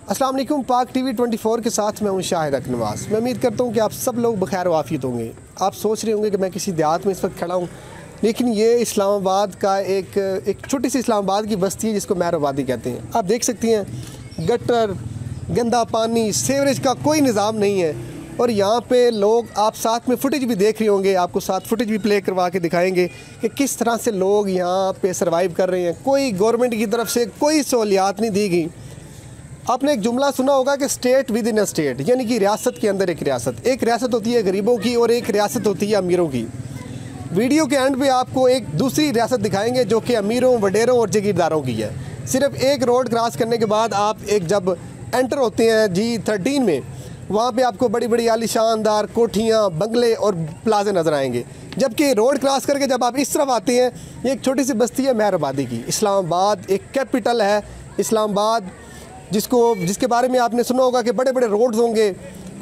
अस्सलाम वालेकुम। पाक टीवी 24 के साथ मैं हूं शाहिद अकनवास। मैं उम्मीद करता हूं कि आप सब लोग बखैर वाफियत होंगे। आप सोच रहे होंगे कि मैं किसी देहात में इस वक्त खड़ा हूं, लेकिन ये इस्लामाबाद का एक छोटी सी इस्लामाबाद की बस्ती है जिसको महराबादी कहते हैं। आप देख सकती हैं गटर, गंदा पानी, सीवरेज का कोई निज़ाम नहीं है। और यहाँ पे लोग, आप साथ में फुटेज भी देख रहे होंगे, आपको साथ फुटेज भी प्ले करवा के दिखाएंगे कि किस तरह से लोग यहाँ पे सर्वाइव कर रहे हैं। कोई गवर्नमेंट की तरफ से कोई सहूलियात नहीं दी गई। आपने एक जुमला सुना होगा कि state with in a state, यानी कि रियासत के अंदर एक रियासत। एक रियासत होती है गरीबों की और एक रियासत होती है अमीरों की। वीडियो के एंड पे आपको एक दूसरी रियासत दिखाएंगे जो कि अमीरों, वडेरों और जागीरदारों की है। सिर्फ एक रोड क्रॉस करने के बाद आप जब एंटर होते हैं G13 में, वहाँ पे आपको बड़ी बड़ी आलीशानदार कोठियाँ, बंगले और प्लाजे नज़र आएंगे। जबकि रोड क्रॉस करके जब आप इस तरफ आते हैं, ये एक छोटी सी बस्ती है महराबादी की। इस्लामाबाद एक कैपिटल है। इस्लामाबाद जिसके बारे में आपने सुना होगा कि बड़े बड़े रोड्स होंगे,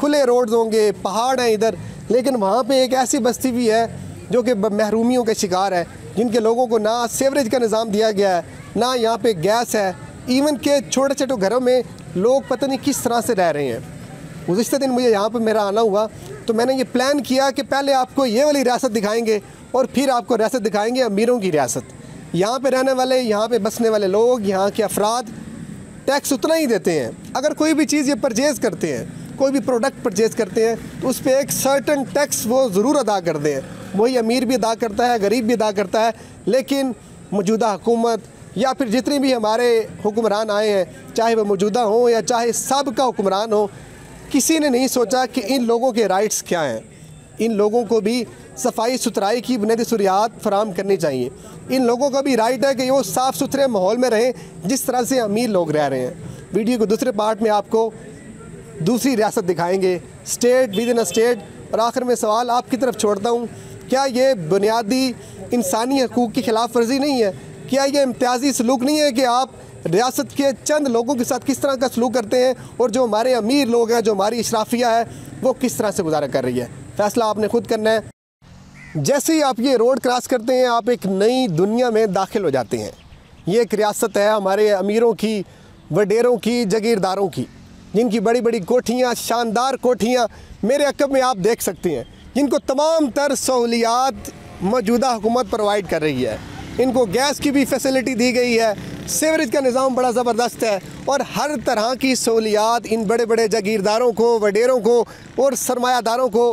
खुले रोड्स होंगे, पहाड़ हैं इधर, लेकिन वहाँ पे एक ऐसी बस्ती भी है जो कि महरूमियों के शिकार है, जिनके लोगों को ना सीवरेज का निज़ाम दिया गया है, ना यहाँ पे गैस है। इवन के छोटे छोटे घरों में लोग पता नहीं किस तरह से रह रहे हैं। गुज़िश्ता दिन मुझे यहाँ पर मेरा आना हुआ तो मैंने ये प्लान किया कि पहले आपको ये वाली रियासत दिखाएँगे और फिर आपको रियासत दिखाएँगे अमीरों की रियासत। यहाँ पर रहने वाले, यहाँ पर बसने वाले लोग, यहाँ के अफराद टैक्स उतना ही देते हैं। अगर कोई भी चीज़ ये परचेज़ करते हैं, कोई भी प्रोडक्ट परचेज़ करते हैं, तो उस पर एक सर्टन टैक्स वो ज़रूर अदा करते हैं। वही अमीर भी अदा करता है, गरीब भी अदा करता है। लेकिन मौजूदा हुकूमत या फिर जितने भी हमारे हुक्मरान आए हैं, चाहे वो मौजूदा हों या चाहे सबका हुक्मरान हो, किसी ने नहीं सोचा कि इन लोगों के राइट्स क्या हैं। इन लोगों को भी सफाई सुथराई की बुनियादी सहूलियात फराम करनी चाहिए। इन लोगों का भी राइट है कि वो साफ़ सुथरे माहौल में रहें जिस तरह से अमीर लोग रह रहे हैं। वीडियो के दूसरे पार्ट में आपको दूसरी रियासत दिखाएंगे, state with in a state. और आखिर में सवाल आपकी तरफ छोड़ता हूँ, क्या ये बुनियादी इंसानी हकूक़ की खिलाफ वर्जी नहीं है? क्या ये इम्तियाजी सलूक नहीं है कि आप रियासत के चंद लोगों के साथ किस तरह का सलूक करते हैं और जो हमारे अमीर लोग हैं, जो हमारी इशराफिया है, वो किस तरह से गुजारा कर रही है? फ़ैसला आपने खुद करना है। जैसे ही आप ये रोड क्रॉस करते हैं, आप एक नई दुनिया में दाखिल हो जाते हैं। ये एक रियासत है हमारे अमीरों की, वडेरों की, जागीरदारों की, जिनकी बड़ी बड़ी कोठियाँ, शानदार कोठियाँ मेरे अक़ब में आप देख सकते हैं, जिनको तमाम तर सहूलियात मौजूदा हुकूमत प्रोवाइड कर रही है। इनको गैस की भी फैसिलिटी दी गई है, सीवरेज का निज़ाम बड़ा ज़बरदस्त है और हर तरह की सहूलियात इन बड़े बड़े जागीरदारों को, वडेरों को और सरमायादारों को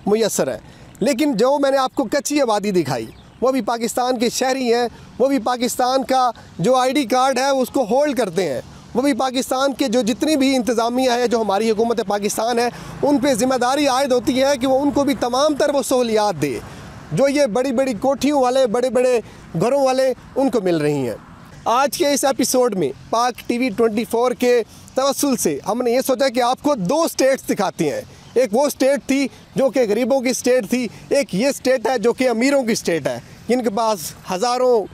मुयस्सर है। लेकिन जो मैंने आपको कच्ची आबादी दिखाई, वो भी पाकिस्तान के शहरी हैं, वो भी पाकिस्तान का जो ID कार्ड है उसको होल्ड करते हैं, वो भी पाकिस्तान के जो जितनी भी इंतज़ामिया है, जो हमारी हुकूमत पाकिस्तान है, उन पे ज़िम्मेदारी आयद होती है कि वो उनको भी तमाम तर वो सहूलियात दे जो ये बड़ी बड़ी कोठियों वाले, बड़े बड़े घरों वाले उनको मिल रही हैं। आज के इस एपिसोड में पाक टीवी 24 के तवस्सुल से हमने ये सोचा कि आपको दो स्टेट्स दिखाते हैं। एक वो स्टेट थी जो कि गरीबों की स्टेट थी, एक ये स्टेट है जो कि अमीरों की स्टेट है, जिनके पास हज़ारों,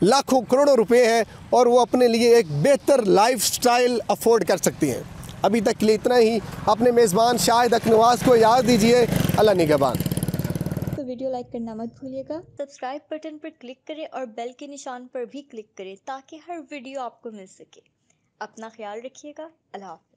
लाखों, करोड़ों रुपए हैं और वो अपने लिए एक बेहतर लाइफस्टाइल अफोर्ड कर सकती हैं। अभी तक के लिए इतना ही। अपने मेज़बान शाहिद अकनवास को याद दीजिए। अल्लाह निगहबान। तो वीडियो लाइक करना मत भूलिएगा, सब्सक्राइब बटन पर क्लिक करें और बेल के निशान पर भी क्लिक करें ताकि हर वीडियो आपको मिल सके। अपना ख्याल रखिएगा। अल्लाह हाफ़िज़।